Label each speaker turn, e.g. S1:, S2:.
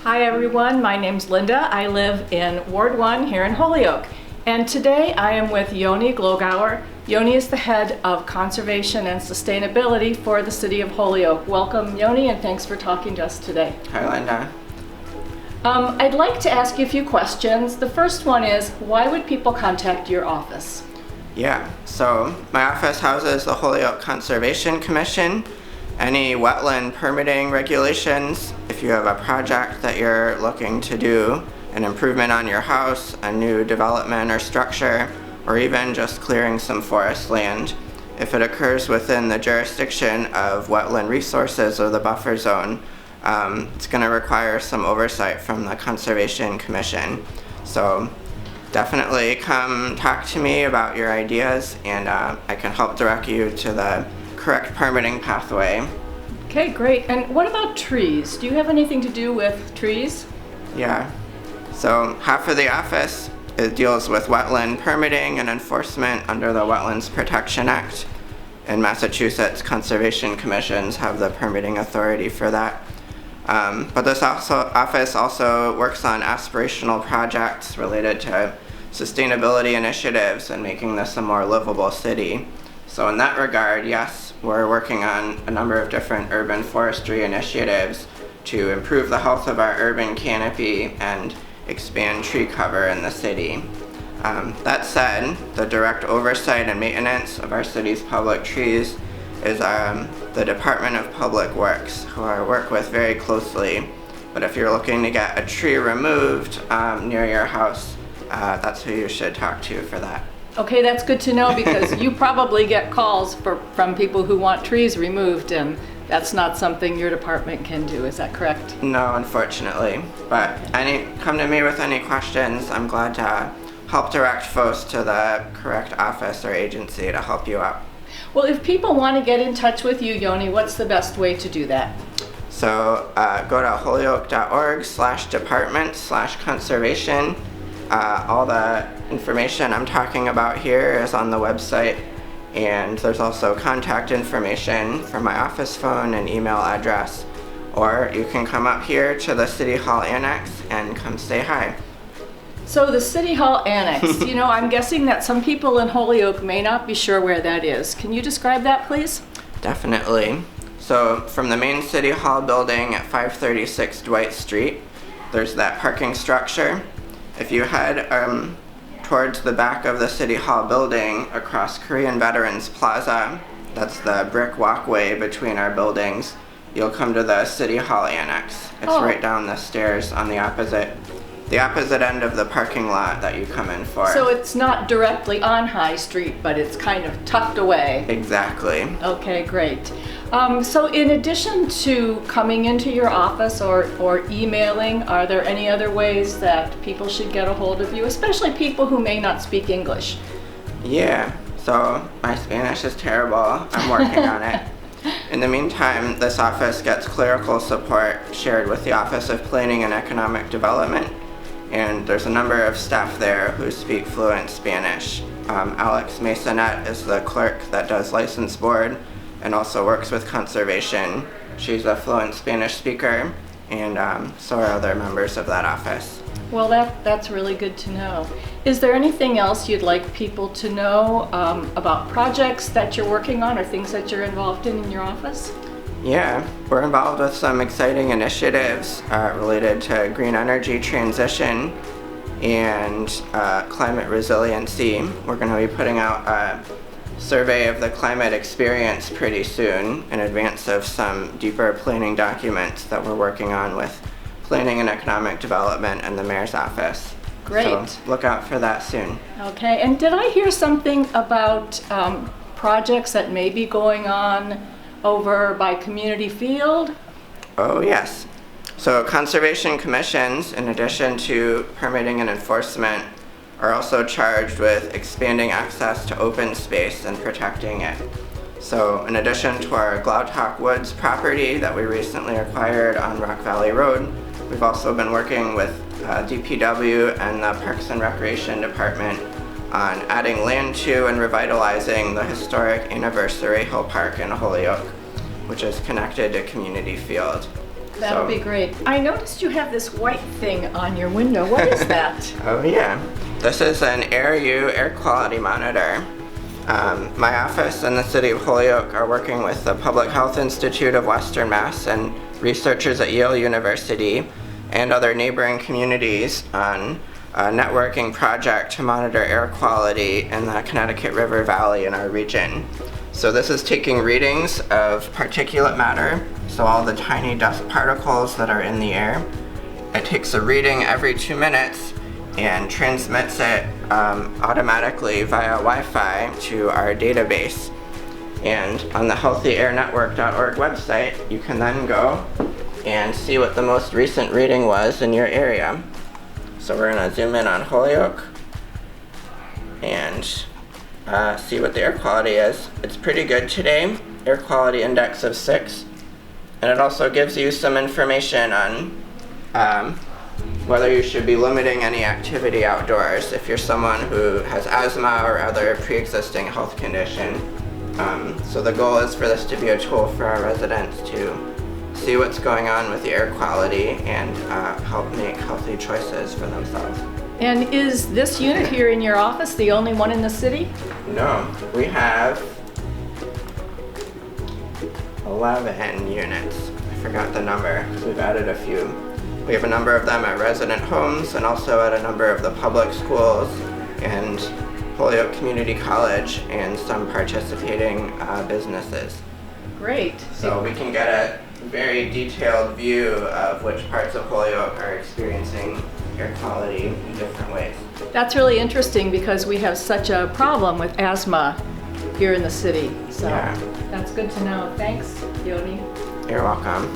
S1: Hi everyone, my name's Linda. I live in Ward 1 here in Holyoke. And today I am with Yoni Glogower. Yoni is the head of conservation and sustainability for the city of Holyoke. Welcome Yoni, and thanks for talking to us today.
S2: Hi Linda.
S1: I'd like to ask you a few questions. The first one is, why would people contact your office?
S2: Yeah, so my office houses the Holyoke Conservation Commission. Any wetland permitting regulations, if you have a project that you're looking to do, an improvement on your house, a new development or structure, or even just clearing some forest land, if it occurs within the jurisdiction of wetland resources or the buffer zone, it's going to require some oversight from the Conservation Commission. So definitely come talk to me about your ideas, and I can help direct you to the correct permitting pathway.
S1: Okay, great. And what about trees? Do you have anything to do with trees?
S2: Yeah. So half of the office, it deals with wetland permitting and enforcement under the Wetlands Protection Act. In Massachusetts, conservation commissions have the permitting authority for that. But this office also works on aspirational projects related to sustainability initiatives and making this a more livable city. So in that regard, yes, we're working on a number of different urban forestry initiatives to improve the health of our urban canopy and expand tree cover in the city. That said, the direct oversight and maintenance of our city's public trees is the Department of Public Works, who I work with very closely. But if you're looking to get a tree removed near your house, that's who you should talk to for that.
S1: Okay, that's good to know, because you probably get calls from people who want trees removed, and that's not something your department can do. Is that correct?
S2: No, unfortunately. But come to me with any questions. I'm glad to help direct folks to the correct office or agency to help you out.
S1: Well, if people want to get in touch with you, Yoni, what's the best way to do that?
S2: So go to holyoke.org/department/conservation. All the information I'm talking about here is on the website, and there's also contact information for my office phone and email address. Or you can come up here to the City Hall Annex and come say hi.
S1: So the City Hall Annex, I'm guessing that some people in Holyoke may not be sure where that is. Can you describe that, please?
S2: Definitely. So from the main City Hall building at 536 Dwight Street, there's that parking structure. If you head towards the back of the City Hall building across Korean Veterans Plaza, that's the brick walkway between our buildings, you'll come to the City Hall Annex. It's right down the stairs on the opposite end of the parking lot that you come in for.
S1: So it's not directly on High Street, but it's kind of tucked away.
S2: Exactly.
S1: Okay, great. So in addition to coming into your office or emailing, are there any other ways that people should get a hold of you, especially people who may not speak English?
S2: Yeah, so my Spanish is terrible. I'm working on it. In the meantime, this office gets clerical support shared with the Office of Planning and Economic Development, and there's a number of staff there who speak fluent Spanish. Alex Masonet is the clerk that does license board and also works with conservation. She's a fluent Spanish speaker, and so are other members of that office.
S1: Well, that's really good to know. Is there anything else you'd like people to know about projects that you're working on or things that you're involved in your office?
S2: Yeah, we're involved with some exciting initiatives related to green energy transition and climate resiliency. We're going to be putting out a survey of the climate experience pretty soon in advance of some deeper planning documents that we're working on with Planning and Economic Development and the Mayor's Office.
S1: Great.
S2: So look out for that soon.
S1: Okay, and did I hear something about projects that may be going on over by Community Field?
S2: Oh yes. So conservation commissions, in addition to permitting and enforcement, are also charged with expanding access to open space and protecting it. So in addition to our Glautock Woods property that we recently acquired on Rock Valley Road, we've also been working with DPW and the Parks and Recreation Department on adding land to and revitalizing the historic Anniversary Hill Park in Holyoke, which is connected to Community Field.
S1: That'll be great. I noticed you have this white thing on your window. What is that?
S2: Oh yeah, this is an air quality monitor. My office and the City of Holyoke are working with the Public Health Institute of Western Mass and researchers at Yale University and other neighboring communities on a networking project to monitor air quality in the Connecticut River Valley in our region. So this is taking readings of particulate matter, so all the tiny dust particles that are in the air. It takes a reading every 2 minutes and transmits it automatically via Wi-Fi to our database. And on the healthyairnetwork.org website, you can then go and see what the most recent reading was in your area. So we're gonna zoom in on Holyoke and see what the air quality is. It's pretty good today, air quality index of 6. And it also gives you some information on whether you should be limiting any activity outdoors if you're someone who has asthma or other pre-existing health condition. So the goal is for this to be a tool for our residents to see what's going on with the air quality and help make healthy choices for themselves.
S1: And is this unit here in your office the only one in the city?
S2: No, we have 11 units. I forgot the number because we've added a few. We have a number of them at resident homes and also at a number of the public schools and Holyoke Community College and some participating businesses.
S1: Great.
S2: So we can get a very detailed view of which parts of Holyoke are experiencing air quality in different ways.
S1: That's really interesting because we have such a problem with asthma here in the city. So
S2: Yeah.
S1: That's good to know. Thanks, Yoni.
S2: You're welcome.